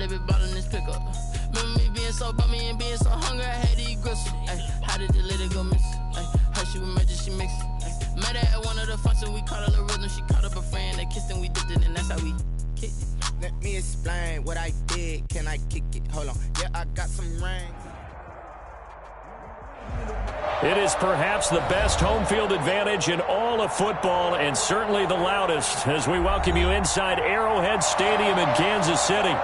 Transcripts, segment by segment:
they be bottling this pickup. Remember me being so bummy and being so hungry, I had to eat gristle. Ay, how did the lady go miss? Ay, how she was magic, she mixed. Met her at one of the functions, we caught her rhythm. She caught up a friend, they kissed and we dipped it, and that's how we kicked it. Let me explain what I did. Can I kick it? Hold on. Yeah, I got some rings. It is perhaps the best home field advantage in all of football, and certainly the loudest, as we welcome you inside Arrowhead Stadium in Kansas City.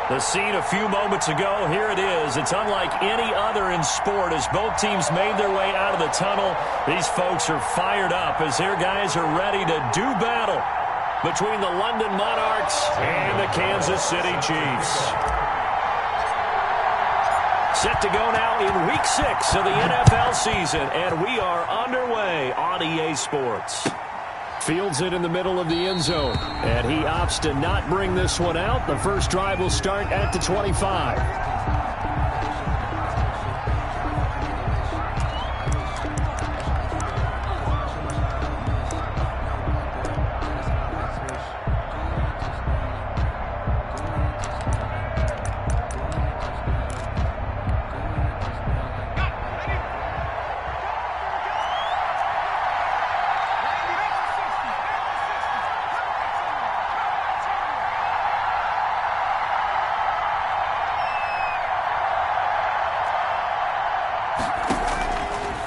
The scene a few moments ago, here it is. It's unlike any other in sport as both teams made their way out of the tunnel. These folks are fired up as their guys are ready to do battle between the London Monarchs and the Kansas City Chiefs. Set to go now in Week 6 of the NFL season, and we are underway on EA Sports. Fields it in the middle of the end zone, and he opts to not bring this one out. The first drive will start at the 25.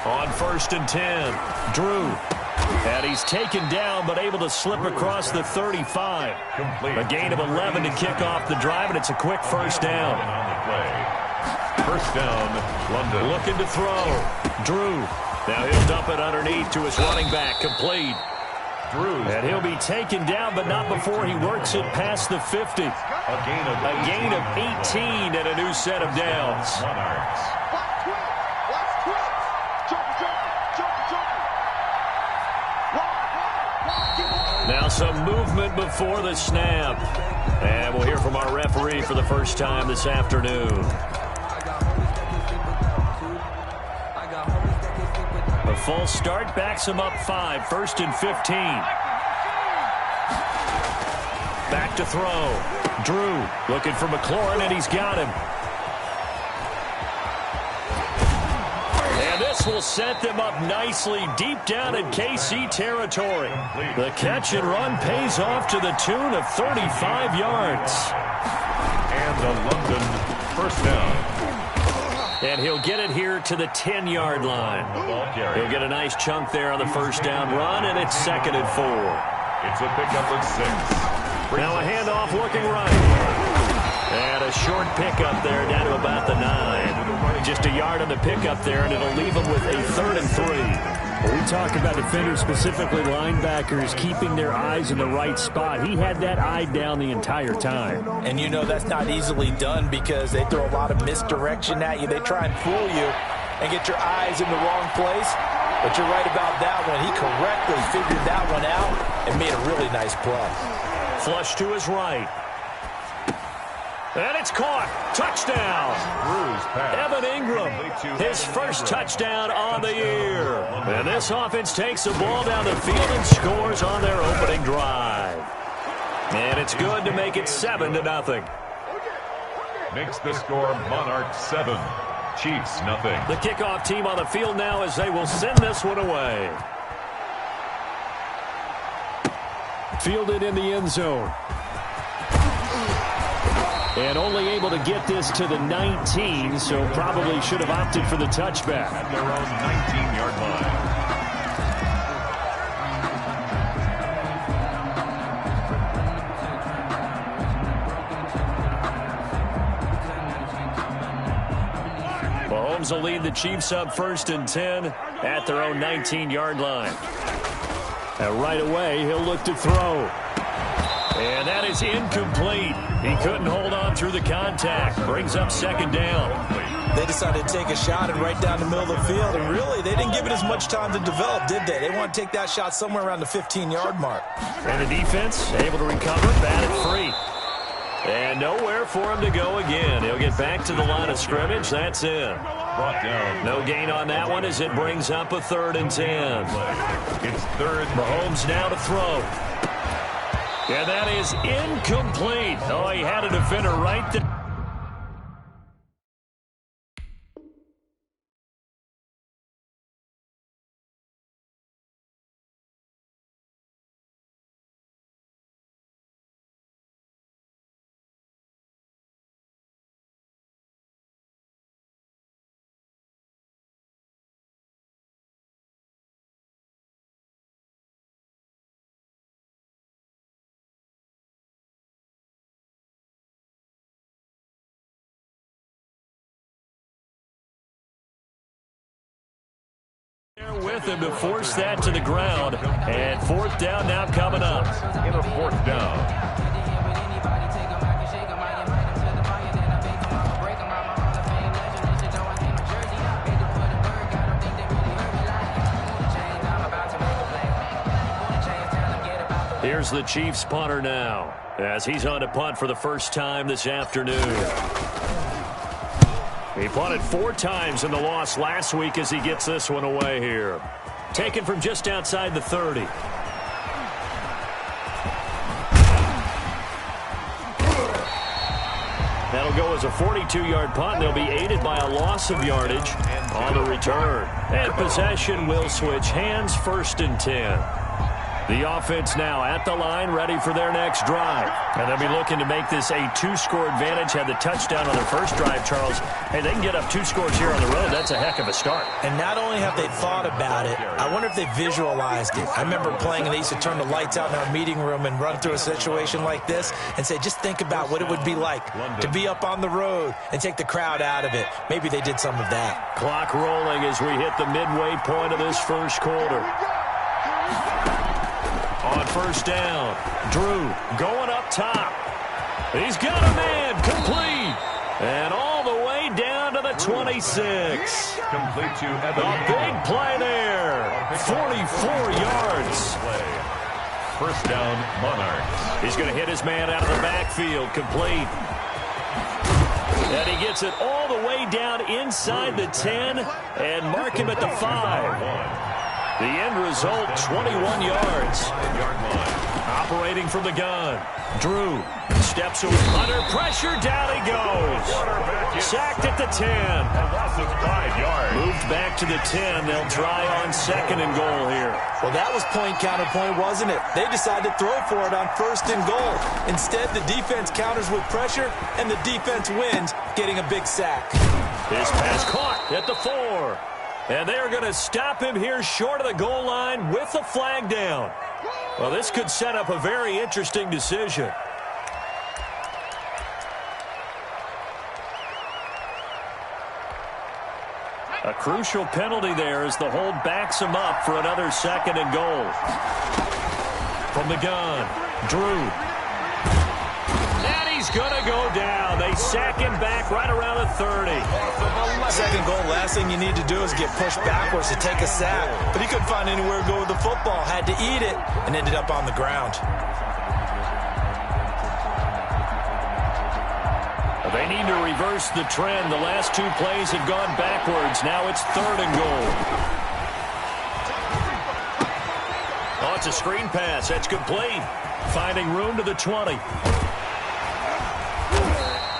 On 1st and 10, Drew. And he's taken down but able to slip across the 35. A gain of 11 to kick off the drive, and it's a quick first down. First down, London. Looking to throw. Drew. Now he'll dump it underneath to his running back. Complete. Drew. And he'll be taken down, but not before he works it past the 50. A gain of 18 and a new set of downs. Monarchs. Now some movement before the snap. And we'll hear from our referee for the first time this afternoon. A false start backs him up 5. 1st and 15. Back to throw. Drew looking for McLaurin, and he's got him. And this will set them up nicely deep down in KC territory. The catch and run pays off to the tune of 35 yards. And a London first down. And he'll get it here to the 10-yard line. He'll get a nice chunk there on the first down run, and it's 2nd and 4. It's a pickup of 6. Now a handoff looking right. And a short pickup there down to about the 9. Just a yard on the pickup there, and it'll leave them with a 3rd and 3. When we talk about defenders, specifically linebackers, keeping their eyes in the right spot. He had that eye down the entire time. And you know that's not easily done because they throw a lot of misdirection at you. They try and fool you and get your eyes in the wrong place. But you're right about that one. He correctly figured that one out and made a really nice play. Flush to his right. And it's caught. Touchdown. Evan Ingram, his first touchdown on the year. And this offense takes the ball down the field and scores on their opening drive. And it's good to make it 7-0. Makes the score Monarchs 7, Chiefs nothing. The kickoff team on the field now as they will send this one away. Fielded in the end zone. And only able to get this to the 19, so probably should have opted for the touchback. At their own 19-yard line. Mahomes will lead the Chiefs up 1st and 10 at their own 19-yard line. And right away, he'll look to throw. And that is incomplete. He couldn't hold on through the contact. Brings up 2nd down. They decided to take a shot and right down the middle of the field. And really, they didn't give it as much time to develop, did they? They want to take that shot somewhere around the 15-yard mark. And the defense able to recover, batted free. And nowhere for him to go again. He'll get back to the line of scrimmage. That's in. Brought down. No gain on that one as it brings up a 3rd and 10. It's 3rd. Mahomes now to throw. And that is incomplete. Oh, he had a defender right there. with him to force that to the ground. And fourth down now coming up. In a fourth down. Here's the Chiefs punter now, as he's on to punt for the first time this afternoon. He punted 4 times in the loss last week as he gets this one away here. Taken from just outside the 30. That'll go as a 42-yard punt. They'll be aided by a loss of yardage on the return. And possession will switch hands, 1st and 10. The offense now at the line, ready for their next drive. And they'll be looking to make this a 2-score advantage. Had the touchdown on their first drive, Charles. Hey, they can get up 2 scores here on the road. That's a heck of a start. And not only have they thought about it, I wonder if they visualized it. I remember playing, and they used to turn the lights out in our meeting room and run through a situation like this and say, just think about what it would be like to be up on the road and take the crowd out of it. Maybe they did some of that. Clock rolling as we hit the midway point of this first quarter. On first down, Drew going up top. He's got a man, complete. And all the way down to the 26. Complete to Evan. A big play there. 44 yards. First down, Monarchs. He's going to hit his man out of the backfield, complete. And he gets it all the way down inside the 10 and mark him at the 5. The end result, 21 yards. Operating from the gun. Drew steps away. Under pressure, down he goes. Sacked at the 10. Loss of 5 yards. Moved back to the 10. They'll try on 2nd and goal here. Well, that was point counterpoint, wasn't it? They decided to throw for it on 1st and goal. Instead, the defense counters with pressure, and the defense wins, getting a big sack. His pass caught at the 4. And they are going to stop him here short of the goal line with the flag down. Well, this could set up a very interesting decision. A crucial penalty there as the hold backs him up for another 2nd and goal. From the gun, Drew. And he's going to go down. They sack him back right around the 30. 2nd goal, last thing you need to do is get pushed backwards to take a sack. But he couldn't find anywhere to go with the football. Had to eat it and ended up on the ground. They need to reverse the trend. The last 2 plays have gone backwards. Now it's 3rd and goal. Oh, it's a screen pass. That's complete. Finding room to the 20.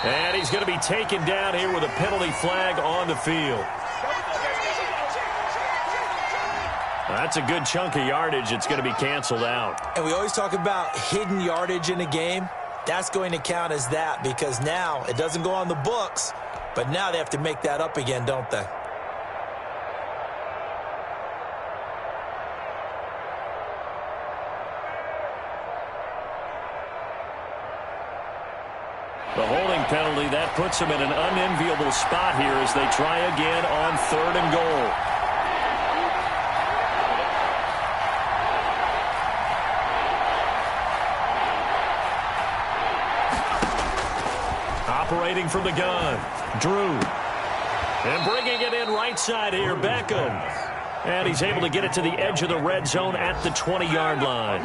And he's going to be taken down here with a penalty flag on the field. That's a good chunk of yardage. It's going to be canceled out. And we always talk about hidden yardage in a game. That's going to count as that because now it doesn't go on the books, but now they have to make that up again, don't they? The holding penalty, that puts them in an unenviable spot here as they try again on 3rd and goal. Operating from the gun, Drew. And bringing it in right side here, Beckham. And he's able to get it to the edge of the red zone at the 20-yard line.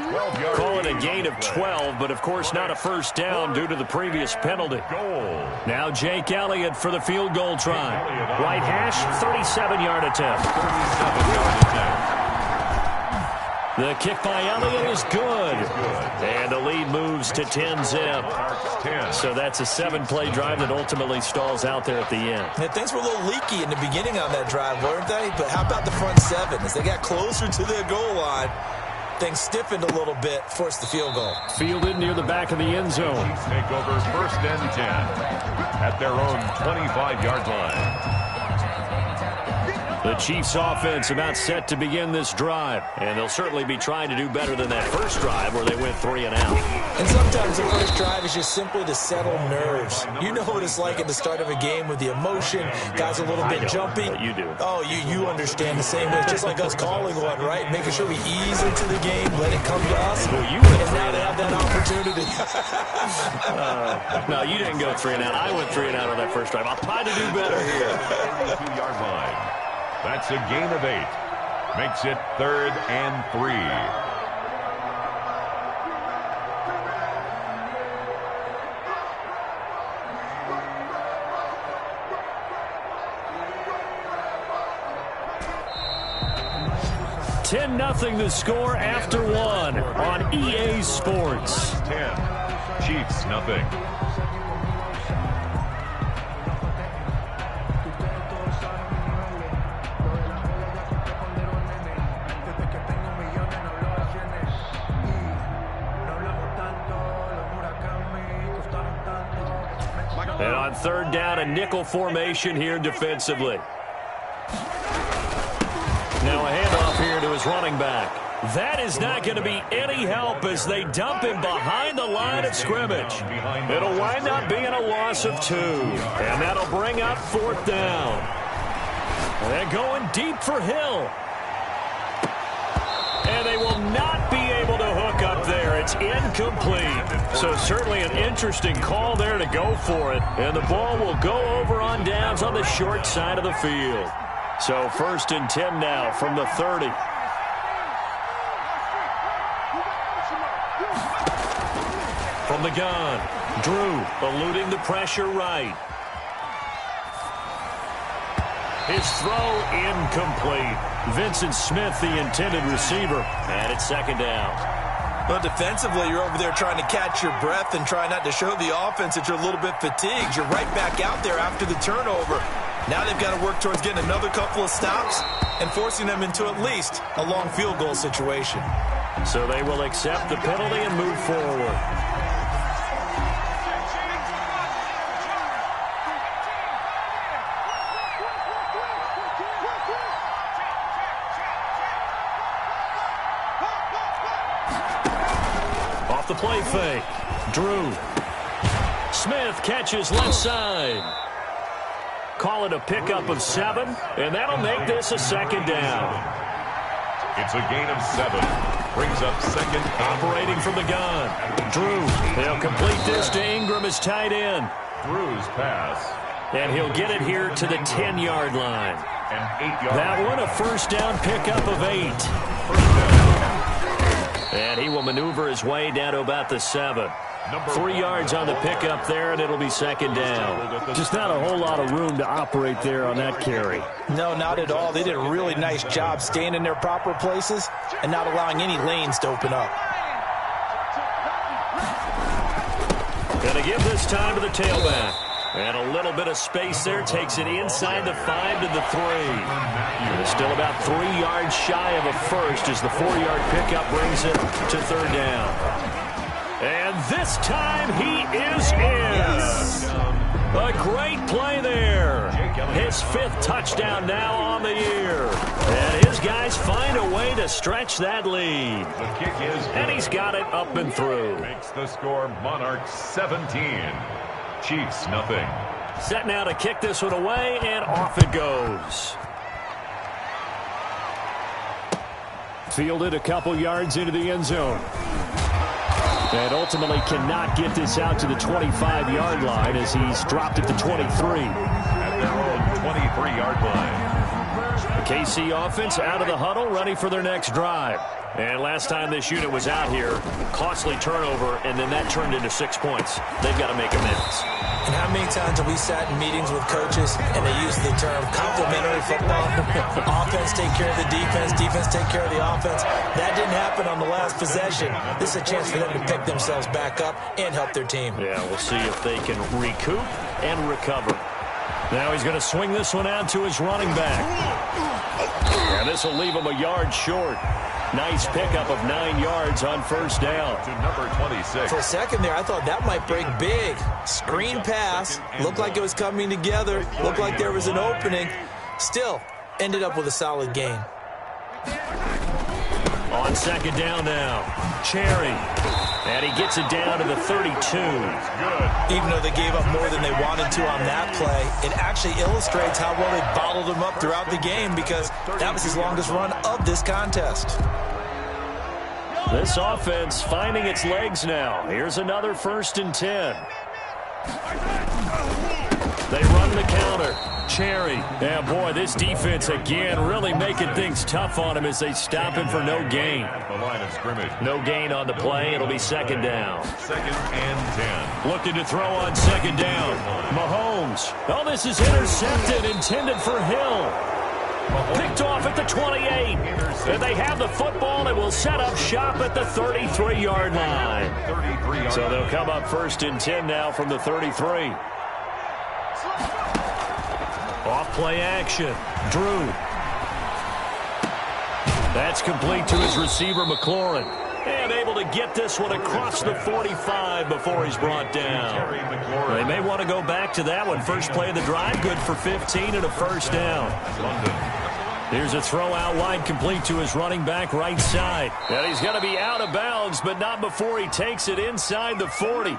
Call it a gain of 12, but of course not a first down due to the previous penalty. Now Jake Elliott for the field goal try. Right hash, 37-yard attempt. The kick by Elliott is good. And the lead moves to 10-zip. So that's a 7-play drive that ultimately stalls out there at the end. Yeah, things were a little leaky in the beginning on that drive, weren't they? But how about the front 7? As they got closer to their goal line, things stiffened a little bit, forced the field goal. Fielded near the back of the end zone. Take over 1st and 10 at their own 25-yard line. The Chiefs offense about set to begin this drive, and they'll certainly be trying to do better than that first drive where they went 3 and out. And sometimes the first drive is just simply to settle nerves. You know what it's like at the start of a game with the emotion, guys a little bit jumpy. You do. Oh, you understand the same way. It's just like us calling one, right? Making sure we ease into the game, let it come to us. Well, you and now they have that opportunity. No, you didn't go 3 and out. I went 3 and out on that first drive. I'll try to do better here. 32-yard line. That's a gain of 8. Makes it 3rd and 3. $10-0 the score after 1 on EA Sports. 10. Chiefs, nothing. And on 3rd down, a nickel formation here defensively. Now a handoff here to his running back. That is not going to be any help as they dump him behind the line of scrimmage. It'll wind up being a loss of 2. And that'll bring up 4th down. And they're going deep for Hill. And they will not be able to hook up there. It's incomplete. So certainly an interesting call there to go for it. And the ball will go over on downs on the short side of the field. So 1st and 10 now from the 30. From the gun, Drew eluding the pressure right. His throw incomplete. Vincent Smith, the intended receiver, and it's 2nd down. Well, defensively, you're over there trying to catch your breath and try not to show the offense that you're a little bit fatigued. You're right back out there after the turnover. Now they've got to work towards getting another couple of stops and forcing them into at least a long field goal situation. So they will accept the penalty and move forward. Off the play fake. Drew. Smith catches left side. Call it a pickup of 7, and that'll make this a 2nd down. It's a gain of 7. Brings up 2nd. Operating from the gun. Drew. They'll complete this to Ingram as tight end. Drew's pass. And he'll get it here to the 10-yard line. An 8-yard. That one a 1st down pickup of 8. And he will maneuver his way down to about the 7. 3 yards on the pickup there, and it'll be 2nd down. Just not a whole lot of room to operate there on that carry. No, not at all. They did a really nice job staying in their proper places and not allowing any lanes to open up. Going to give this time to the tailback. And a little bit of space there takes it inside the 5 to the 3. And still about 3 yards shy of a first as the 4-yard pickup brings it to 3rd down. And this time he is in. A great play there. His 5th touchdown now on the year. And his guys find a way to stretch that lead. The kick is and he's got it up and through. Makes the score Monarchs 17. Chiefs nothing. Set now to kick this one away, and off it goes. Fielded a couple yards into the end zone. And ultimately cannot get this out to the 25-yard line as he's dropped at the 23. At their own 23-yard line. The KC offense out of the huddle, ready for their next drive. And last time this unit was out here, costly turnover, and then that turned into 6 points. They've got to make amends. And how many times have we sat in meetings with coaches and they use the term complementary football? Offense take care of the defense, defense take care of the offense. That didn't happen on the last possession. This is a chance for them to pick themselves back up and help their team. Yeah, we'll see if they can recoup and recover. Now he's going to swing this one out to his running back. And this will leave him a yard short. Nice pickup of 9 yards on 1st down. To number 26. For a second there, I thought that might break big. Screen pass. Looked like it was coming together. Looked like there was an opening. Still, ended up with a solid gain. On second down now, Cherry. And he gets it down to the 32. Even though they gave up more than they wanted to on that play, it actually illustrates how well they bottled him up throughout the game, because that was his longest run of this contest. This offense finding its legs now. Here's another 1st and 10. They run the counter. Cherry. Yeah, boy, this defense again really making things tough on him as they stop him for no gain. At the line of scrimmage. No gain on the play. It'll be second down. 2nd and 10. Looking to throw on second down. Mahomes. Oh, this is intercepted, intended for Hill. Picked off at the 28. And they have the football and will set up shop at the 33-yard line. So they'll come up 1st and 10 now from the 33. Off play action. Drew. That's complete to his receiver, McLaurin. And able to get this one across the 45 before he's brought down. They may want to go back to that one. First play of the drive, good for 15 and a 1st down. Here's a throw out wide, complete to his running back right side. And he's going to be out of bounds, but not before he takes it inside the 40.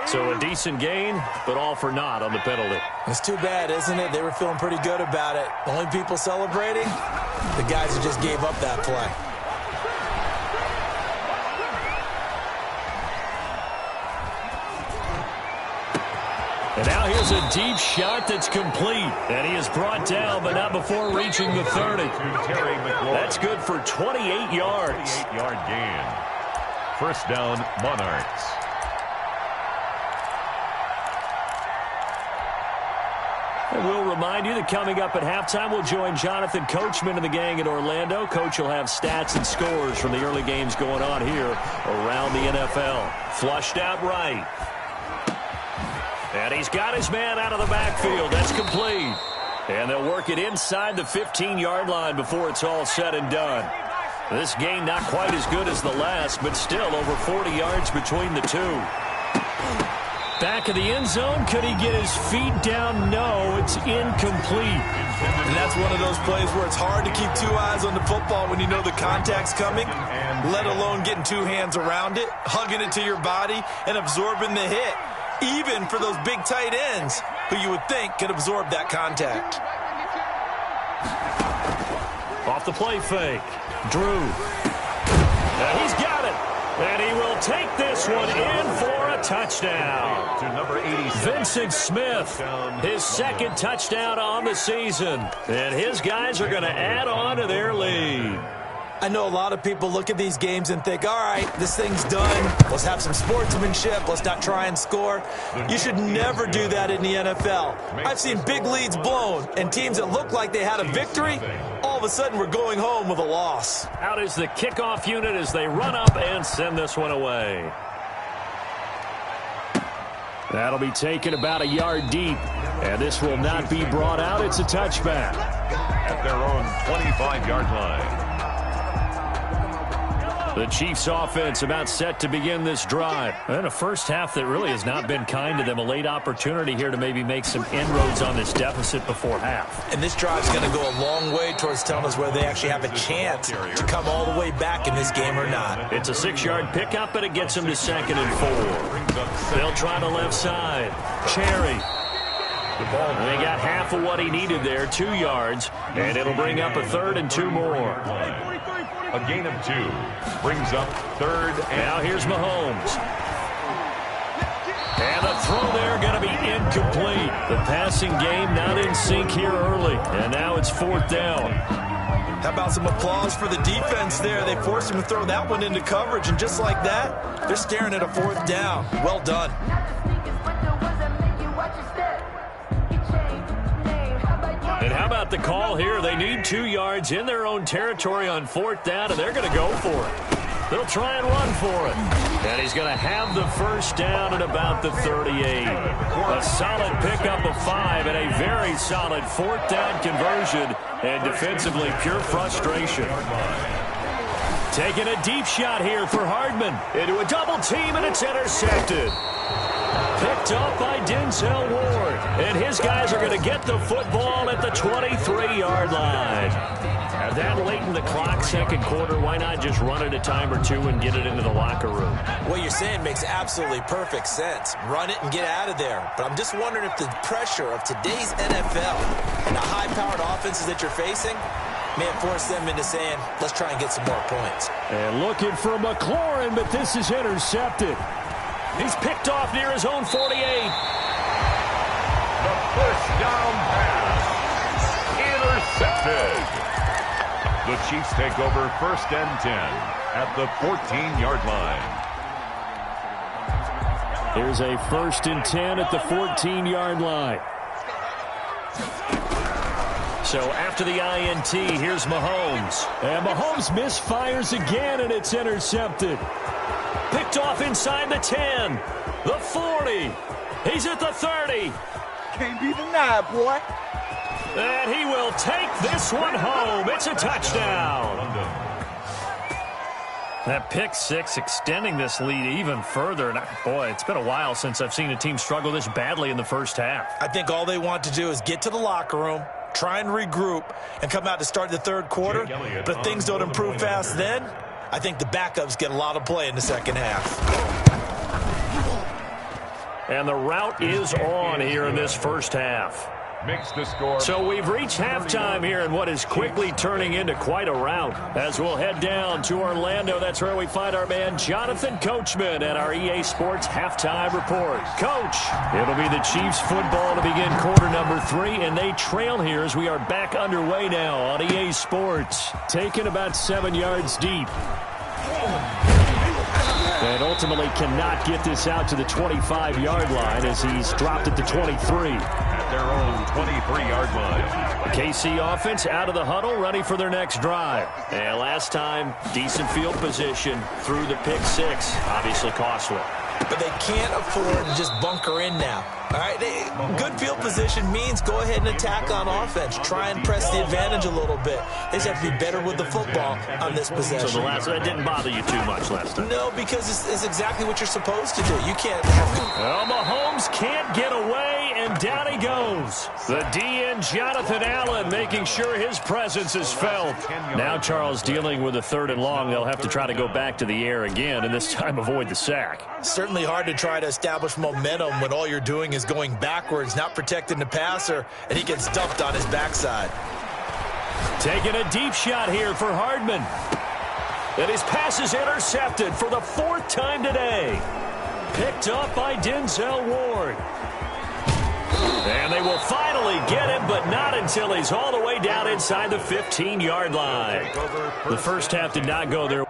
So a decent gain, but all for naught on the penalty. It's too bad, isn't it? They were feeling pretty good about it. The only people celebrating, the guys who just gave up that play. And now here's a deep shot that's complete. And he is brought down, but not before reaching the 30. That's good for 28 yards. 28-yard gain. 1st down, Monarchs. And we'll remind you that coming up at halftime, we'll join Jonathan Coachman and the gang in Orlando. Coach will have stats and scores from the early games going on here around the NFL. Flushed out right. And he's got his man out of the backfield. That's complete. And they'll work it inside the 15-yard line before it's all said and done. This gain not quite as good as the last, but still over 40 yards between the two. Back of the end zone. Could he get his feet down? No, it's incomplete. And that's one of those plays where it's hard to keep 2 eyes on the football when you know the contact's coming, let alone getting 2 hands around it, hugging it to your body, and absorbing the hit, even for those big tight ends who you would think could absorb that contact. Off the play fake. Drew. And he's got it. And he will take this one in for a touchdown. To number 87. Vincent Smith, his 2nd touchdown on the season. And his guys are going to add on to their lead. I know a lot of people look at these games and think, all right, this thing's done. Let's have some sportsmanship. Let's not try and score. You should never do that in the NFL. I've seen big leads blown, and teams that look like they had a victory, all of a sudden we're going home with a loss. Out is the kickoff unit as they run up and send this one away. That'll be taken about a yard deep, and this will not be brought out. It's a touchback. At their own 25-yard line. The Chiefs offense about set to begin this drive. And a first half that really has not been kind to them. A late opportunity here to maybe make some inroads on this deficit before half. And this drive's going to go a long way towards telling us whether they actually have a chance to come all the way back in this game or not. It's a 6-yard pickup, but it gets them to 2nd and 4. They'll try the left side. Cherry. They got half of what he needed there, 2 yards, and it'll bring up a 3rd and 2 more. A gain of 2 brings up 3rd and... Now here's Mahomes. And the throw there going to be incomplete. The passing game not in sync here early, and now it's 4th down. How about some applause for the defense there? They forced him to throw that one into coverage, and just like that, they're staring at a 4th down. Well done. And how about the call here? They need 2 yards in their own territory on 4th down, and they're going to go for it. They'll try and run for it. And he's going to have the 1st down at about the 38. A solid pickup of 5 and a very solid 4th down conversion. And defensively, pure frustration. Taking a deep shot here for Hardman. Into a double team, and it's intercepted. Picked up by Denzel Ward. And his guys are going to get the football at the 23-yard line. At that late in the clock, second quarter, why not just run it a time or two and get it into the locker room? What you're saying makes absolutely perfect sense. Run it and get out of there. But I'm just wondering if the pressure of today's NFL and the high-powered offenses that you're facing may have forced them into saying, let's try and get some more points. And looking for McLaurin, but this is intercepted. He's picked off near his own 48. The first down pass. Intercepted. The Chiefs take over 1st and 10 at the 14-yard line. Here's a 1st and 10 at the 14-yard line. So after the INT, here's Mahomes. And Mahomes misfires again, and it's intercepted. Picked off inside the 10, the 40. He's at the 30. Can't be denied, boy. And he will take this one home. It's a touchdown. That pick six extending this lead even further. And boy, it's been a while since I've seen a team struggle this badly in the first half. I think all they want to do is get to the locker room, try and regroup, and come out to start the third quarter. But if things don't improve fast then, I think the backups get a lot of play in the second half. And the route is on here in this first half. Makes the score. So we've reached halftime here in what is quickly turning into quite a rout. As we'll head down to Orlando, that's where we find our man Jonathan Coachman at our EA Sports Halftime Report. Coach, it'll be the Chiefs football to begin quarter number 3, and they trail here as we are back underway now on EA Sports. Taken about 7 yards deep. And ultimately cannot get this out to the 25-yard line as he's dropped at the 23. At their own 23-yard line. KC offense out of the huddle, ready for their next drive. And last time, decent field position through the pick six. Obviously costly. But they can't afford to just bunker in now. All right, good field position means go ahead and attack on offense. Try and press the advantage a little bit. They just have to be better with the football on this possession. So that didn't bother you too much last time? No, because it's exactly what you're supposed to do. You can't have to. Well, Mahomes can't get away, and down he goes. The DN, Jonathan Allen, making sure his presence is felt. Now Charles dealing with a 3rd and long. They'll have to try to go back to the air again, and this time avoid the sack. Certainly hard to try to establish momentum when all you're doing is going backwards, not protecting the passer, and he gets dumped on his backside. Taking a deep shot here for Hardman. And his pass is intercepted for the 4th time today. Picked up by Denzel Ward. And they will finally get him, but not until he's all the way down inside the 15-yard line. The first half did not go their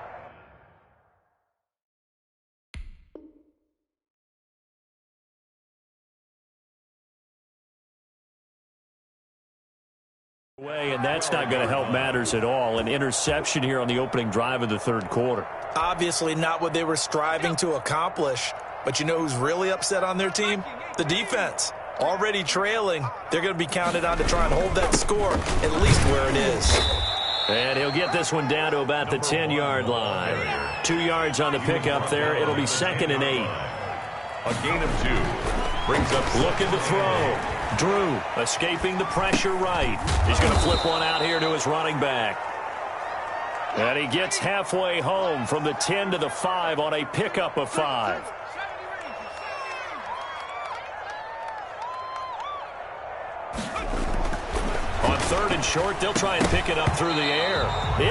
way, and that's not going to help matters at all. An interception here on the opening drive of the 3rd quarter. Obviously not what they were striving to accomplish, but you know who's really upset on their team? The defense. Already trailing, they're going to be counted on to try and hold that score at least where it is. And he'll get this one down to about the 10-yard line. 2 yards on the pickup there. It'll be 2nd and 8. A gain of 2. Brings up looking to throw. Drew escaping the pressure right. He's going to flip one out here to his running back. And he gets halfway home from the 10 to the 5 on a pickup of 5. On 3rd and short, they'll try and pick it up through the air.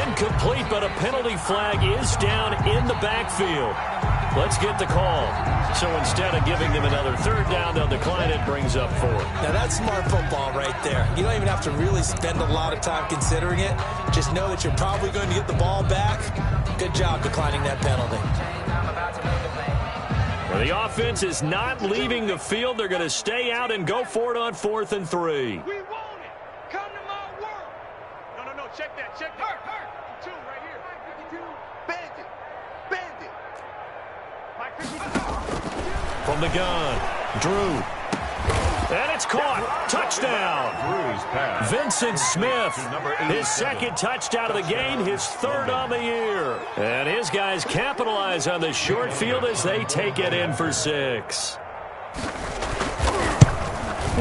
Incomplete, but a penalty flag is down in the backfield. Let's get the call. So instead of giving them another 3rd down, they'll decline it, brings up 4th. Now that's smart football right there. You don't even have to really spend a lot of time considering it. Just know that you're probably going to get the ball back. Good job declining that penalty. Well, the offense is not leaving the field. They're going to stay out and go for it on 4th and 3. We want it. Come to my work. No. Check that. Hurt. 2 right here. 52. Bandit. From the gun, Drew. And it's caught. Touchdown. Drew's pass. Vincent Smith, his 2nd touchdown of the game, his 3rd on the year. And his guys capitalize on the short field as they take it in for 6.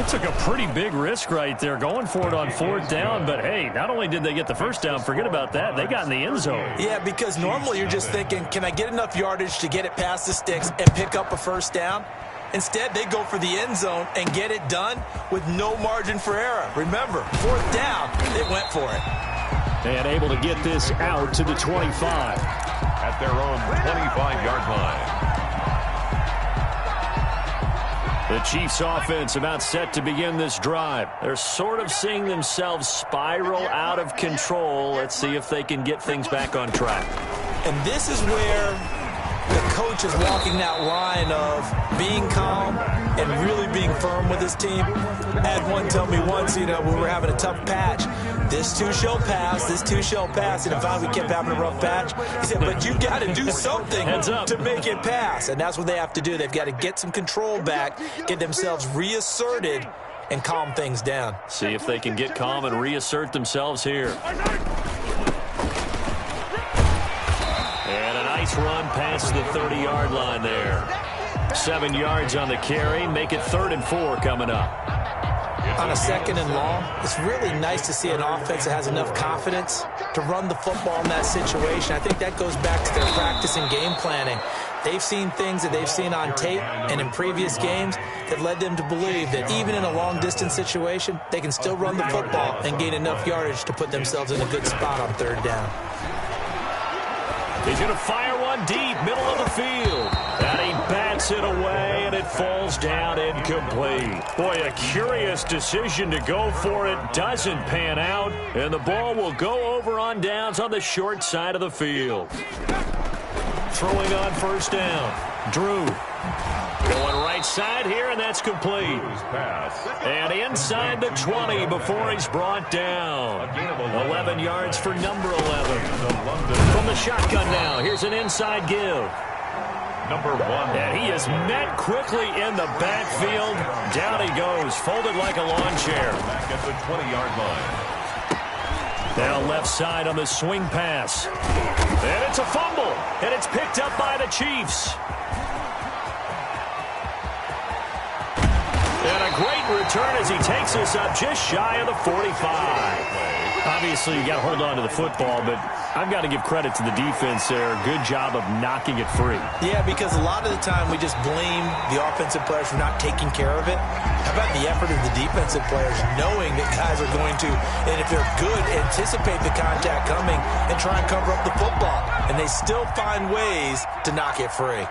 It took a pretty big risk right there going for it on 4th down. But, hey, not only did they get the first down, forget about that, they got in the end zone. Yeah, because normally you're just thinking, can I get enough yardage to get it past the sticks and pick up a first down? Instead, they go for the end zone and get it done with no margin for error. Remember, 4th down, they went for it. And able to get this out to the 25. At their own 25-yard line. The Chiefs offense about set to begin this drive. They're sort of seeing themselves spiral out of control. Let's see if they can get things back on track. And this is where the coach is walking that line of being calm and really being firm with his team. I had one tell me once, when we were having a tough patch, this too shall pass, this too shall pass. And finally we kept having a rough patch. He said, but you got to do something to make it pass. And that's what they have to do. They've got to get some control back, get themselves reasserted, and calm things down. See if they can get calm and reassert themselves here. And a nice run past the 30-yard line there. 7 yards on the carry. Make it 3rd and 4 coming up. On a 2nd and long, it's really nice to see an offense that has enough confidence to run the football in that situation. I think that goes back to their practice and game planning. They've seen things that they've seen on tape and in previous games that led them to believe that even in a long-distance situation, they can still run the football and gain enough yardage to put themselves in a good spot on 3rd down. He's going to fire one deep, middle of the field. And he bats it away, and it falls down incomplete. Boy, a curious decision to go for it. Doesn't pan out, and the ball will go over on downs on the short side of the field. Throwing on 1st down. Drew. Going right side here, and that's complete. And inside the 20 before he's brought down. 11 yards for number 11. From the shotgun now, here's an inside give. Number 1. And he is met quickly in the backfield. Down he goes, folded like a lawn chair. Back at the 20-yard line. Now left side on the swing pass. And it's a fumble. And it's picked up by the Chiefs. And a great return as he takes us up just shy of the 45. Obviously, you got to hold on to the football, but I've got to give credit to the defense there. Good job of knocking it free. Yeah, because a lot of the time we just blame the offensive players for not taking care of it. How about the effort of the defensive players knowing that guys are going to, and if they're good, anticipate the contact coming and try and cover up the football. And they still find ways to knock it free.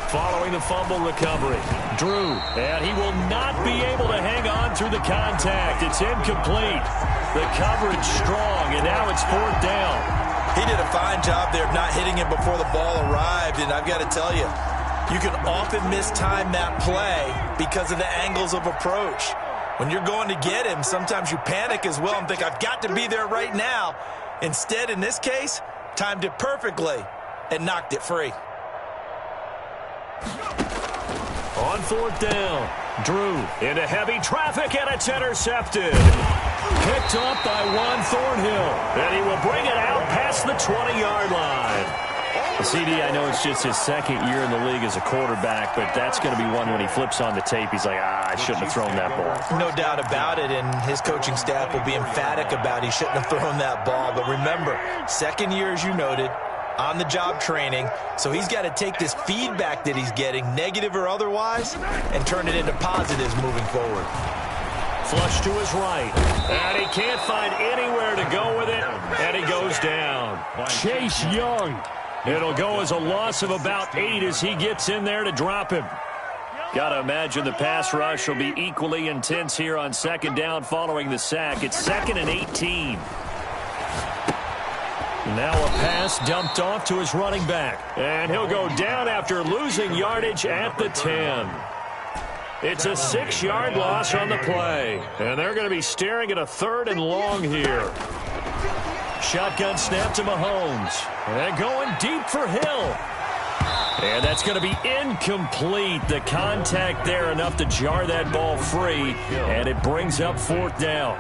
Following the fumble recovery, Drew, and he will not be able to hang on through the contact. It's incomplete. The coverage strong, and now it's 4th down. He did a fine job there of not hitting him before the ball arrived, and I've got to tell you, you can often mistime that play because of the angles of approach. When you're going to get him, sometimes you panic as well and think, I've got to be there right now. Instead, in this case, timed it perfectly and knocked it free. On 4th down, Drew into heavy traffic, and it's intercepted. Picked off by Juan Thornhill, and he will bring it out past the 20-yard line. CD, I know it's just his 2nd year in the league as a quarterback, but that's going to be one when he flips on the tape. He's like, I shouldn't have thrown that ball. No doubt about it, and his coaching staff will be emphatic about he shouldn't have thrown that ball. But remember, 2nd year, as you noted, on-the-job training, so he's got to take this feedback that he's getting, negative or otherwise, and turn it into positives moving forward. Flush to his right, and he can't find anywhere to go with it, and he goes down. Chase Young. It'll go as a loss of about 8 as he gets in there to drop him. Got to imagine the pass rush will be equally intense here on 2nd down following the sack. It's 2nd and 18. Now a pass dumped off to his running back. And he'll go down after losing yardage at the 10. It's a 6-yard loss on the play. And they're going to be staring at a 3rd and long here. Shotgun snap to Mahomes. And going deep for Hill. And that's going to be incomplete. The contact there enough to jar that ball free. And it brings up 4th down.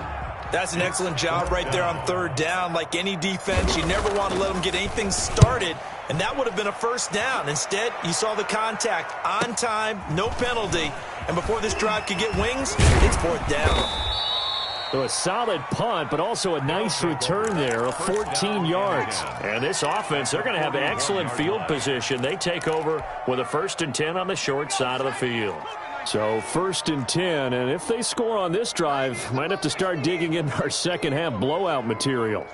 That's an excellent job right there on third down. Like any defense, you never want to let them get anything started, and that would have been a first down. Instead, you saw the contact on time, no penalty, and before this drive could get wings, it's fourth down. So a solid punt, but also a nice return there of 14 yards. And this offense, they're going to have excellent field position. They take over with a 1st and 10 on the short side of the field. So 1st and 10, and if they score on this drive, might have to start digging in our second half blowout material.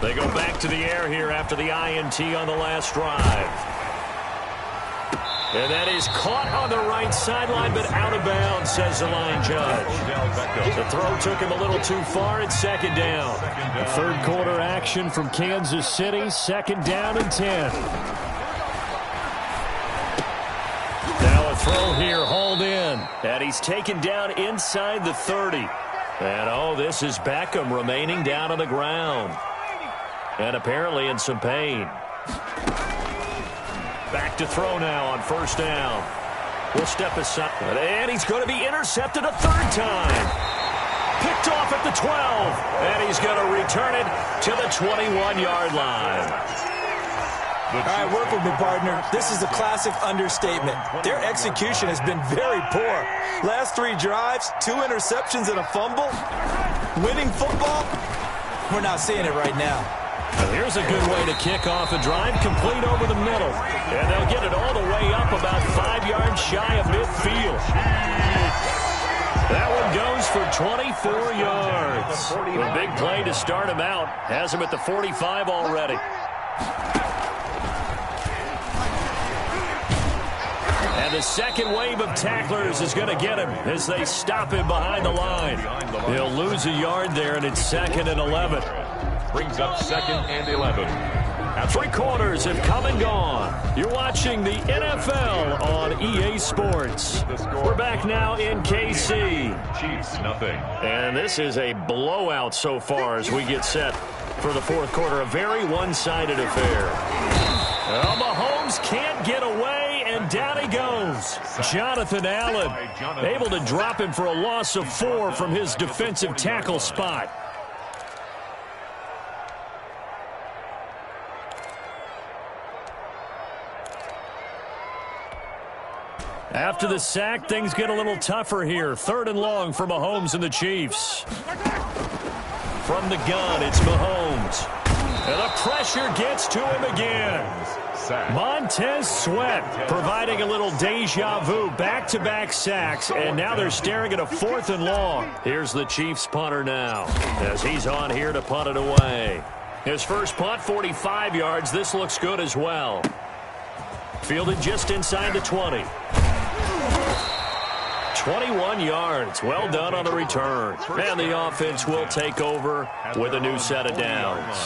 They go back to the air here after the INT on the last drive. And that is caught on the right sideline, but out of bounds, says the line judge. The throw took him a little too far. It's 2nd down. The 3rd quarter action from Kansas City, 2nd down and 10. Now a throw here, hauled in. And he's taken down inside the 30. And, oh, this is Beckham remaining down on the ground. And apparently in some pain. Back to throw now on 1st down. We'll step aside. And he's going to be intercepted a 3rd time. Picked off at the 12. And he's going to return it to the 21-yard line. All right, work with me, partner. This is a classic understatement. Their execution has been very poor. Last 3 drives, 2 interceptions and a fumble. Winning football, we're not seeing it right now. Well, here's a good way to kick off a drive, complete over the middle. And they'll get it all the way up about 5 yards shy of midfield. That one goes for 24 yards. A big play to start him out. Has him at the 45 already. And the second wave of tacklers is going to get him as they stop him behind the line. He'll lose a yard there, and it's 2nd and 11. Brings up 2nd and 11. 3 quarters have come and gone. You're watching the NFL on EA Sports. We're back now in KC. Chiefs, nothing. And this is a blowout so far as we get set for the 4th quarter. A very one-sided affair. Well, Mahomes can't get away, and down he goes. Jonathan Allen able to drop him for a loss of 4 from his defensive tackle spot. After the sack, things get a little tougher here. 3rd and long for Mahomes and the Chiefs. From the gun, it's Mahomes. And the pressure gets to him again. Montez Sweat providing a little deja vu. Back-to-back sacks, and now they're staring at a 4th and long. Here's the Chiefs punter now as he's on here to punt it away. His first punt, 45 yards. This looks good as well. Fielded just inside the 20. 21 yards. Well done on the return. And the offense will take over with a new set of downs.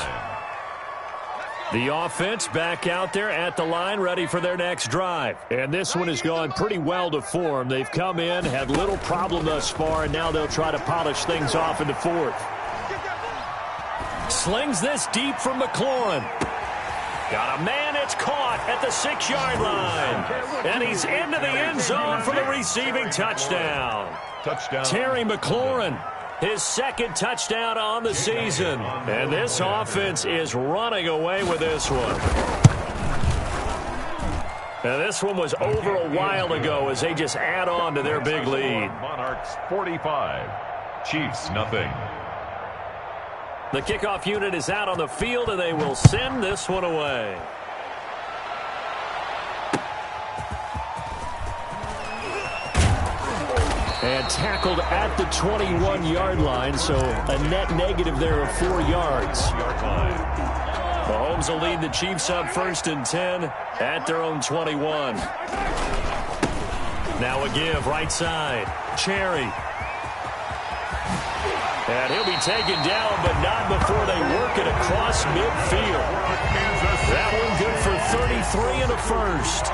The offense back out there at the line, ready for their next drive. And this one has gone pretty well to form. They've come in, had little problem thus far, and now they'll try to polish things off in the 4th. Slings this deep from McLaurin. Got a man, it's caught at the 6-yard line. And he's into the end zone for the receiving touchdown. Terry McLaurin, his 2nd touchdown on the season. And this offense is running away with this one. And this one was over a while ago as they just add on to their big lead. Monarchs 45, Chiefs nothing. The kickoff unit is out on the field, and they will send this one away. And tackled at the 21-yard line, so a net negative there of 4 yards. Mahomes will lead the Chiefs up 1st and 10 at their own 21. Now a give right side. Cherry. And he'll be taken down, but not before they work it across midfield. That one good for 33 and a 1st.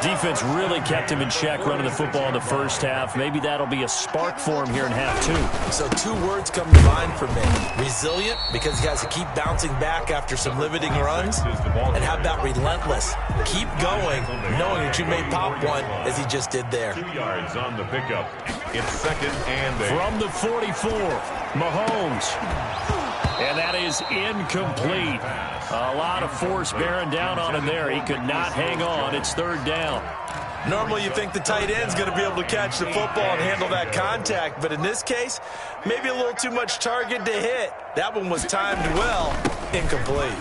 Defense really kept him in check running the football in the first half. Maybe that'll be a spark for him here in half two. So 2 words come to mind for me. Resilient, because he has to keep bouncing back after some limiting runs. And how about relentless? Keep going, knowing that you may pop one, as he just did there. 2 yards on the pickup. It's 2nd and 8. From the 44, Mahomes. And that is incomplete. A lot of force bearing down on him there. He could not hang on. It's 3rd down. Normally you think the tight end's going to be able to catch the football and handle that contact, but in this case, maybe a little too much target to hit. That one was timed well. Incomplete.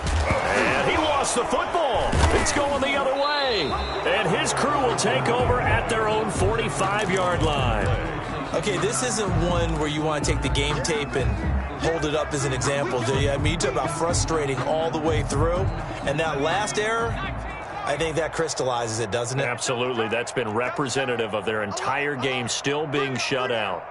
And he lost the football. It's going the other way. And his crew will take over at their own 45-yard line. Okay, this isn't one where you want to take the game tape and hold it up as an example, do you? I mean, you talk about frustrating all the way through. And that last error, I think that crystallizes it, doesn't it? Absolutely. That's been representative of their entire game still being shut out.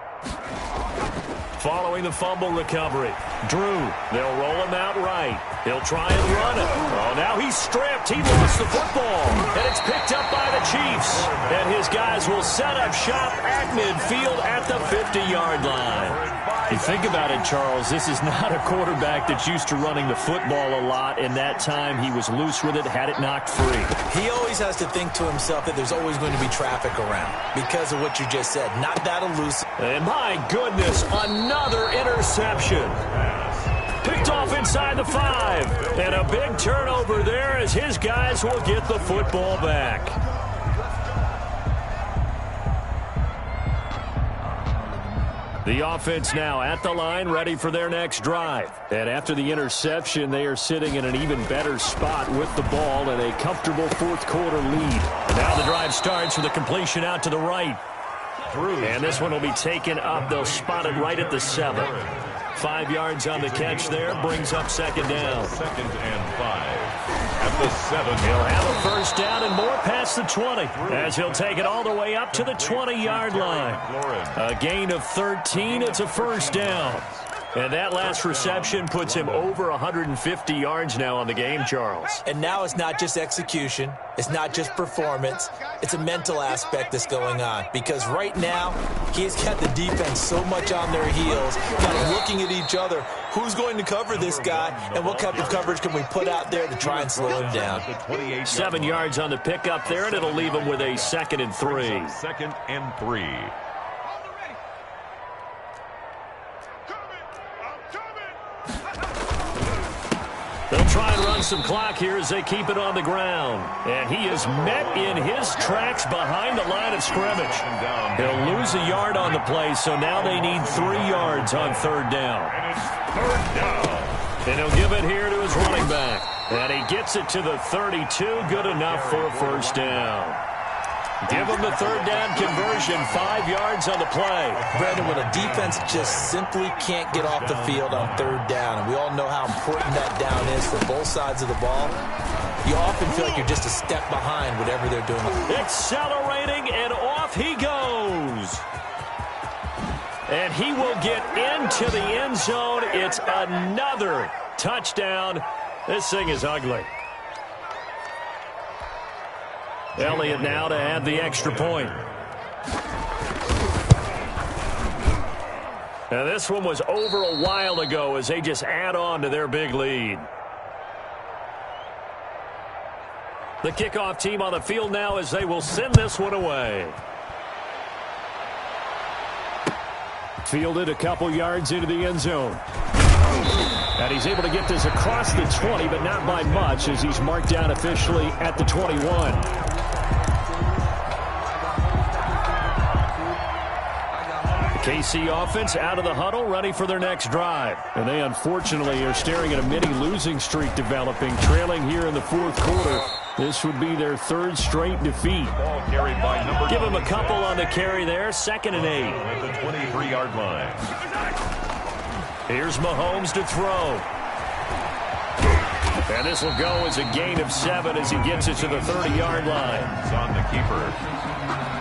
Following the fumble recovery, Drew, they'll roll him out right. He'll try and run it. Oh, now he's stripped. He lost the football. And it's picked up by the Chiefs. And his guys will set up shop at midfield at the 50-yard line. You think about it, Charles, this is not a quarterback that's used to running the football a lot. In that time, he was loose with it, had it knocked free. He always has to think to himself that there's always going to be traffic around because of what you just said. Not that elusive. And my goodness, another interception. Picked off inside the 5. And a big turnover there as his guys will get the football back. The offense now at the line, ready for their next drive. And after the interception, they are sitting in an even better spot with the ball and a comfortable 4th quarter lead. And now the drive starts with a completion out to the right. And this one will be taken up. They'll spot it right at the 7. 5 yards on the catch there, brings up 2nd down. 2nd and 5. At the 7. He'll have a first down and more past the 20 as he'll take it all the way up to the 20-yard line. A gain of 13. It's a first down. And that last reception puts him over 150 yards now on the game, Charles. And now it's not just execution. It's not just performance. It's a mental aspect that's going on. Because right now, he's got the defense so much on their heels, kind of looking at each other. Who's going to cover this guy, and what type of coverage can we put out there to try and slow him down? 7 yards on the pickup there, and it'll leave him with a 2nd and 3. 2nd and 3. They'll try and run some clock here as they keep it on the ground. And he is met in his tracks behind the line of scrimmage. He'll lose a yard on the play, so now they need 3 yards on 3rd down. And it's 3rd down. And he'll give it here to his running back. And he gets it to the 32, good enough for a first down. Give him the 3rd down conversion, 5 yards on the play. Brandon, when a defense just simply can't get off the field on 3rd down, and we all know how important that down is for both sides of the ball, you often feel like you're just a step behind whatever they're doing. Accelerating, and off he goes. And he will get into the end zone. It's another touchdown. This thing is ugly. Elliott now to add the extra point. Now this one was over a while ago as they just add on to their big lead. The kickoff team on the field now as they will send this one away. Fielded a couple yards into the end zone. And he's able to get this across the 20, but not by much as he's marked down officially at the 21. KC offense out of the huddle, ready for their next drive. And they unfortunately are staring at a mini losing streak developing, trailing here in the 4th quarter. This would be their 3rd straight defeat. Ball carried by number Give him a couple on the carry there, 2nd and 8. at the 23-yard line. Here's Mahomes to throw. And this will go as a gain of 7 as he gets it to the 30-yard line. It's on the keeper.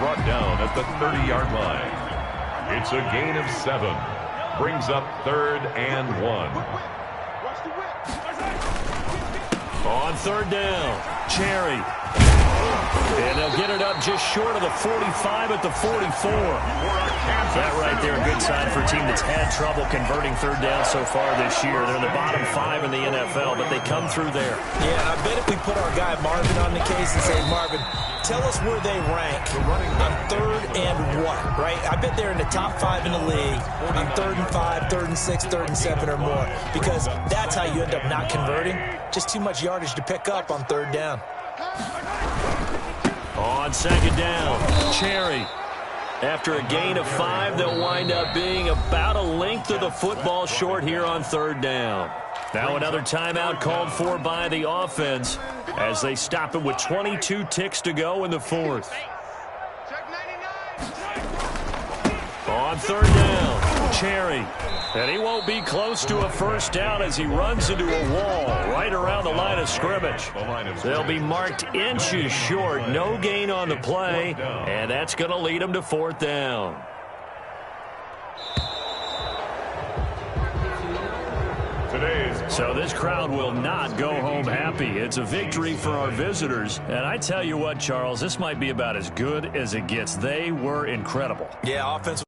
Brought down at the 30-yard line. It's a gain of 7. Brings up 3rd and 1. On 3rd down, Cherry. And they'll get it up just short of the 45 at the 44. That right there, a good sign for a team that's had trouble converting third down so far this year. They're in the bottom 5 in the NFL, but they come through there. Yeah, and I bet if we put our guy Marvin on the case and say, Marvin, tell us where they rank on third and what, right? I bet they're in the top 5 in the league on 3rd and 5, 3rd and 6, 3rd and 7 or more, because that's how you end up not converting. Just too much yardage to pick up on third down. On second down, Cherry. After a gain of 5, they'll wind up being about a length of the football short here on third down. Now another timeout called for by the offense as they stop it with 22 ticks to go in the fourth. On third down, Cherry. And he won't be close to a first down as he runs into a wall right around the line of scrimmage. They'll be marked inches short. No gain on the play, and that's going to lead them to fourth down. So this crowd will not go home happy. It's a victory for our visitors. And I tell you what, Charles, this might be about as good as it gets. They were incredible. Yeah, offense.